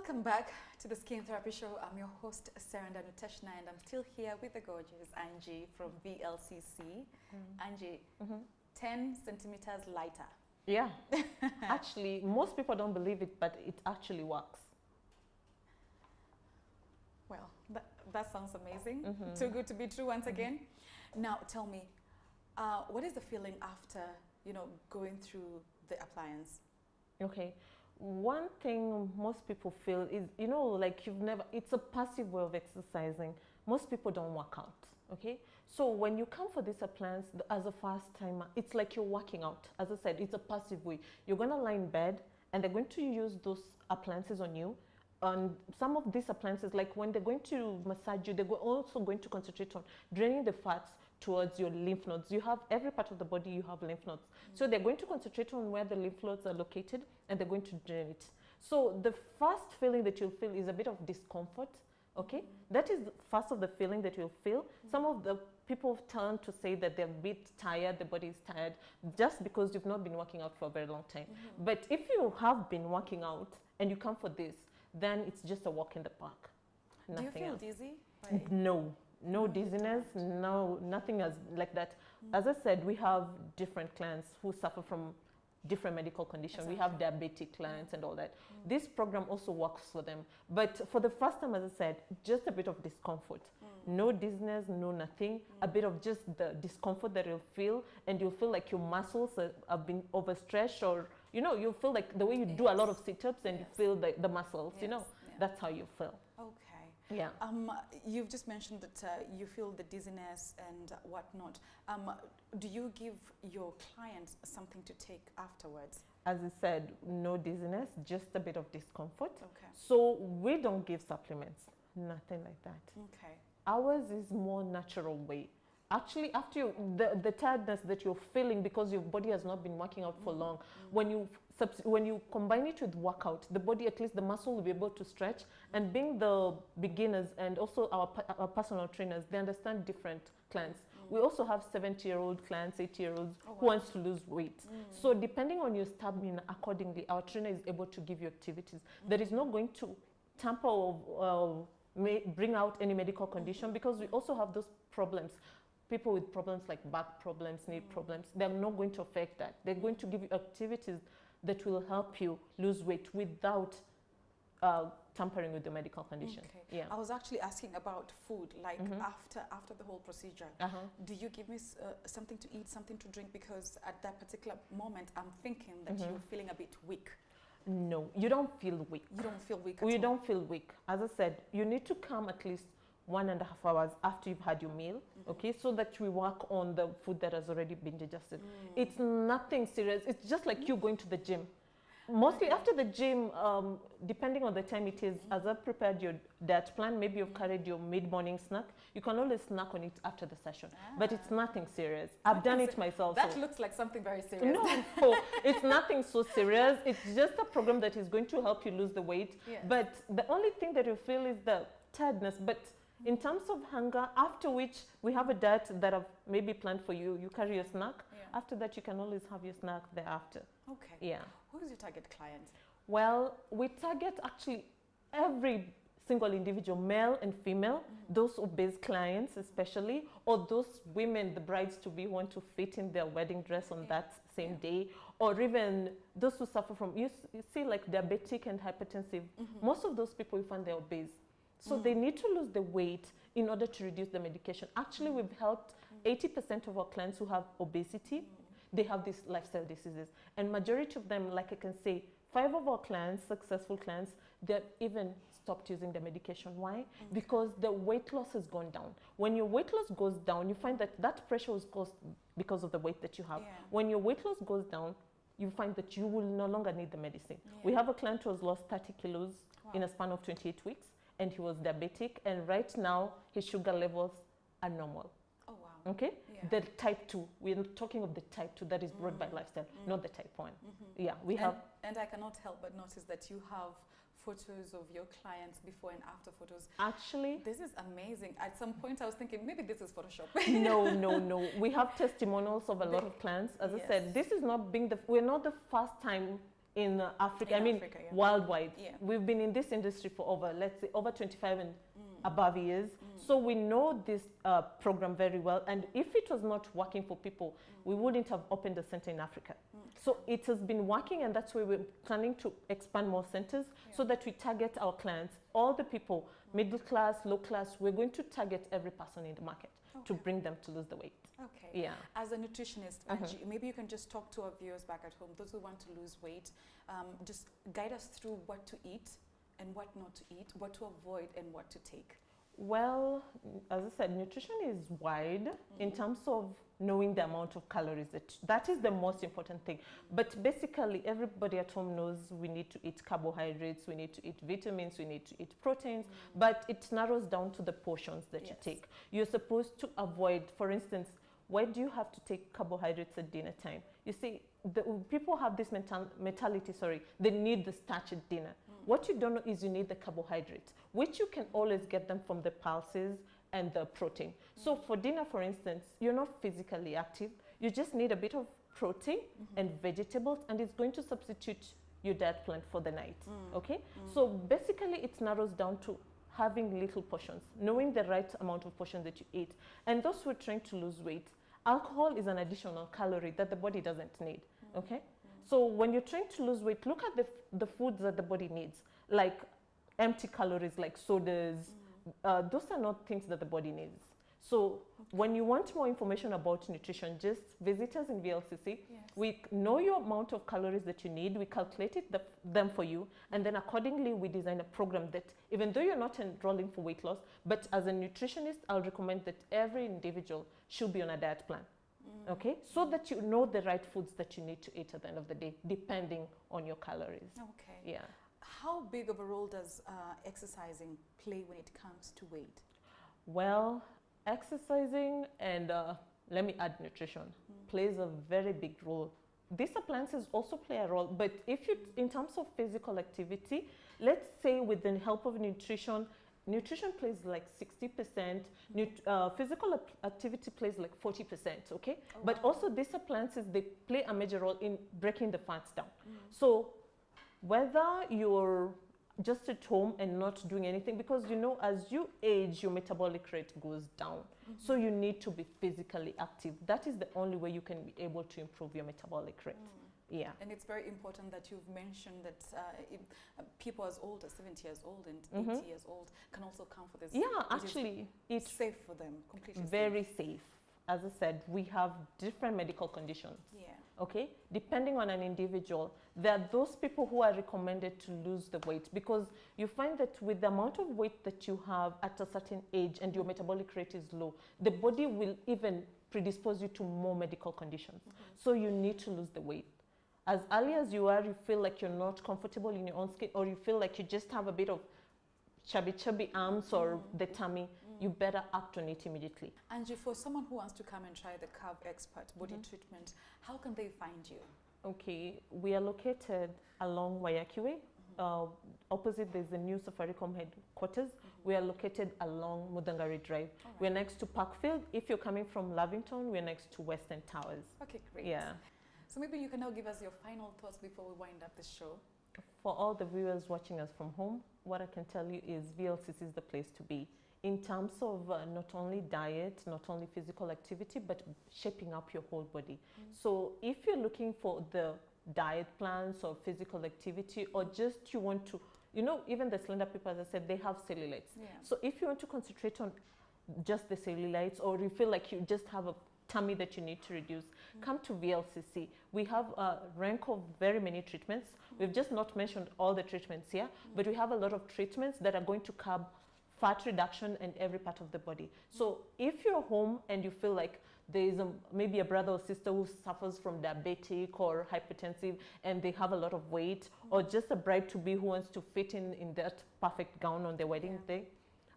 Welcome back to the Skin Therapy Show. I'm your host, Saranda Nuteshna, and I'm still here with the gorgeous Angie from VLCC. Angie, 10 centimeters lighter. Yeah, actually, most people don't believe it, but it actually works. Well, that sounds amazing. Too good to be true once again. Now, tell me, what is the feeling after, going through the appliance? Okay. One thing most people feel is, like it's a passive way of exercising. Most people don't work out, okay? So when you come for this appliance as a first timer, it's like you're working out. As I said, it's a passive way. You're gonna lie in bed and they're going to use those appliances on you. And some of these appliances, like when they're going to massage you, they're also going to concentrate on draining the fats towards your lymph nodes. You have every part of the body, you have lymph nodes. So they're going to concentrate on where the lymph nodes are located and they're going to drain it. So the first feeling that you'll feel is a bit of discomfort, okay? That is first of the feeling that you'll feel. Some of the people tend to say that they're a bit tired, the body is tired, just because you've not been working out for a very long time. But if you have been working out and you come for this, then it's just a walk in the park. Do you feel dizzy? No dizziness, nothing like that. As I said, we have different clients who suffer from different medical conditions. We have diabetic clients and all that. This program also works for them. But for the first time, as I said, just a bit of discomfort. No dizziness, no nothing. A bit of just the discomfort that you'll feel, and you'll feel like your muscles have been overstretched, or you feel like the way you do a lot of sit-ups and you feel the muscles, that's how you feel. Okay. Yeah. You've just mentioned that you feel the dizziness and whatnot. Do you give your clients something to take afterwards? As I said, no dizziness, just a bit of discomfort. Okay. So we don't give supplements, nothing like that. Okay. Ours is more natural way. Actually, after the tiredness that you're feeling because your body has not been working out for long, when you combine it with workout, the body, at least the muscle, will be able to stretch. And being the beginners and also our personal trainers, they understand different clients. We also have 70-year-old clients, 80-year-olds who wants to lose weight. So depending on your stamina, accordingly, our trainer is able to give you activities that is not going to tamper or bring out any medical condition, because we also have those problems. People with problems like back problems, knee problems, they're not going to affect that. They're going to give you activities that will help you lose weight without tampering with the medical condition. Okay. Yeah. I was actually asking about food, like after the whole procedure. Do you give me something to eat, something to drink? Because at that particular moment, I'm thinking that you're feeling a bit weak. No, you don't feel weak. You don't feel weak at all? You don't feel weak. As I said, you need to come at least 1.5 hours after you've had your meal, okay, so that we work on the food that has already been digested. It's nothing serious. It's just like you going to the gym. Mostly after the gym, depending on the time it is, as I've prepared your diet plan, maybe you've carried your mid-morning snack, you can always snack on it after the session. But it's nothing serious. I've done it myself. That looks like something very serious. No, it's nothing so serious. It's just a program that is going to help you lose the weight. Yes. But the only thing that you feel is the tiredness. But in terms of hunger, after which we have a diet that I've maybe planned for you, you carry your snack. After that, you can always have your snack thereafter. Okay. Yeah. Who is your target client? Well, we target actually every single individual, male and female, those obese clients especially, or those women, the brides-to-be, want to fit in their wedding dress on that same day, or even those who suffer from, you see, like diabetic and hypertensive. Most of those people, you find they're obese. So they need to lose the weight in order to reduce the medication. Actually, we've helped 80% of our clients who have obesity. They have these lifestyle diseases. And majority of them, like I can say, 5 of our clients, successful clients, they've even stopped using the medication. Why? Because the weight loss has gone down. When your weight loss goes down, you find that pressure was caused because of the weight that you have. When your weight loss goes down, you find that you will no longer need the medicine. We have a client who has lost 30 kilos in a span of 28 weeks. And he was diabetic, and right now his sugar levels are normal. Oh, wow. Okay? The type 2, we're talking of the type 2 that is brought by lifestyle, not the type 1. Yeah, we have. And I cannot help but notice that you have photos of your clients before and after photos. Actually, this is amazing. At some point I was thinking maybe this is Photoshop. No. We have testimonials of a lot of clients. As I said, this is not being we're not the first time in Africa, In I mean Africa, yeah. worldwide. Yeah. We've been in this industry for over, let's say, over 25 and above years. So we know this program very well. And if it was not working for people, we wouldn't have opened a center in Africa. So it has been working, and that's why we're planning to expand more centers so that we target our clients, all the people, middle class, low class. We're going to target every person in the market to bring them to lose the weight. Okay. Yeah. As a nutritionist, Angie, maybe you can just talk to our viewers back at home, those who want to lose weight, just guide us through what to eat and what not to eat, what to avoid and what to take. Well, as I said, nutrition is wide in terms of knowing the amount of calories. That is the most important thing. But basically, everybody at home knows we need to eat carbohydrates, we need to eat vitamins, we need to eat proteins, but it narrows down to the portions that you take. You're supposed to avoid, for instance, why do you have to take carbohydrates at dinner time? You see, people have this mentality, they need the starch at dinner. What you don't know is you need the carbohydrates, which you can always get them from the pulses and the protein. So for dinner, for instance, you're not physically active. You just need a bit of protein and vegetables, and it's going to substitute your diet plan for the night, okay? So basically, it narrows down to having little portions, knowing the right amount of portions that you eat. And those who are trying to lose weight, alcohol is an additional calorie that the body doesn't need, okay? So when you're trying to lose weight, look at the foods that the body needs, like empty calories, like sodas. Those are not things that the body needs. So when you want more information about nutrition, just visit us in VLCC. We know your amount of calories that you need. We calculated them for you. And then accordingly, we design a program that even though you're not enrolling for weight loss, but as a nutritionist, I'll recommend that every individual should be on a diet plan. Okay, so that you know the right foods that you need to eat at the end of the day, depending on your calories. Okay. Yeah. How big of a role does exercising play when it comes to weight? Well, exercising and let me add nutrition plays a very big role. These appliances also play a role, but if you, in terms of physical activity, let's say with the help of nutrition plays like 60%, physical activity plays like 40%, okay? But also these appliances, they play a major role in breaking the fats down. So whether you're just at home and not doing anything, because you know, as you age, your metabolic rate goes down. So you need to be physically active. That is the only way you can be able to improve your metabolic rate. Yeah. And it's very important that you've mentioned that people as old as 70 years old and 80 years old can also come for this. Yeah, actually, it's safe for them, completely very safe. As I said, we have different medical conditions. Yeah. Okay, depending on an individual, there are those people who are recommended to lose the weight, because you find that with the amount of weight that you have at a certain age and your metabolic rate is low, the body will even predispose you to more medical conditions. So you need to lose the weight. As early as you are, you feel like you're not comfortable in your own skin, or you feel like you just have a bit of chubby arms or the tummy, you better act on it immediately. Angie, for someone who wants to come and try the Curve Expert body treatment, how can they find you? Okay, we are located along Wayaki Way. Opposite, there's the new Safaricom headquarters. We are located along Mudangari Drive. We're next to Parkfield. If you're coming from Lavington, we're next to Western Towers. Okay, great. Yeah. So maybe you can now give us your final thoughts before we wind up the show. For all the viewers watching us from home, what I can tell you is VLCC is the place to be. In terms of not only diet, not only physical activity, but shaping up your whole body. So if you're looking for the diet plans or physical activity, or just you want to, you know, even the slender people, as I said, they have cellulites. So if you want to concentrate on just the cellulites, or you feel like you just have a tummy that you need to reduce, come to VLCC. We have a rank of very many treatments. We've just not mentioned all the treatments here, but we have a lot of treatments that are going to curb fat reduction in every part of the body. So if you're home and you feel like there is maybe a brother or sister who suffers from diabetic or hypertensive and they have a lot of weight, or just a bride-to-be who wants to fit in that perfect gown on their wedding day,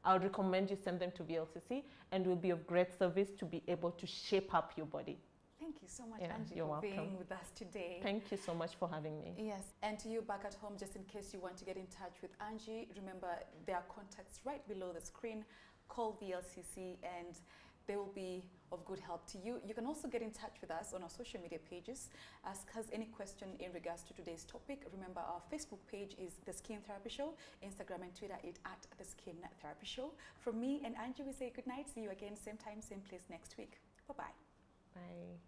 I would recommend you send them to VLCC, and will be of great service to be able to shape up your body. Thank you so much, Yeah, Angie, you're for welcome. being with us today. Thank you so much for having me. Yes, and to you back at home, just in case you want to get in touch with Angie, remember there are contacts right below the screen. Call VLCC and they will be of good help to you. You can also get in touch with us on our social media pages. Ask us any question in regards to today's topic. Remember, our Facebook page is The Skin Therapy Show. Instagram and Twitter is at The Skin Therapy Show. From me and Angie, we say good night. See you again, same time, same place next week. Bye-bye. Bye.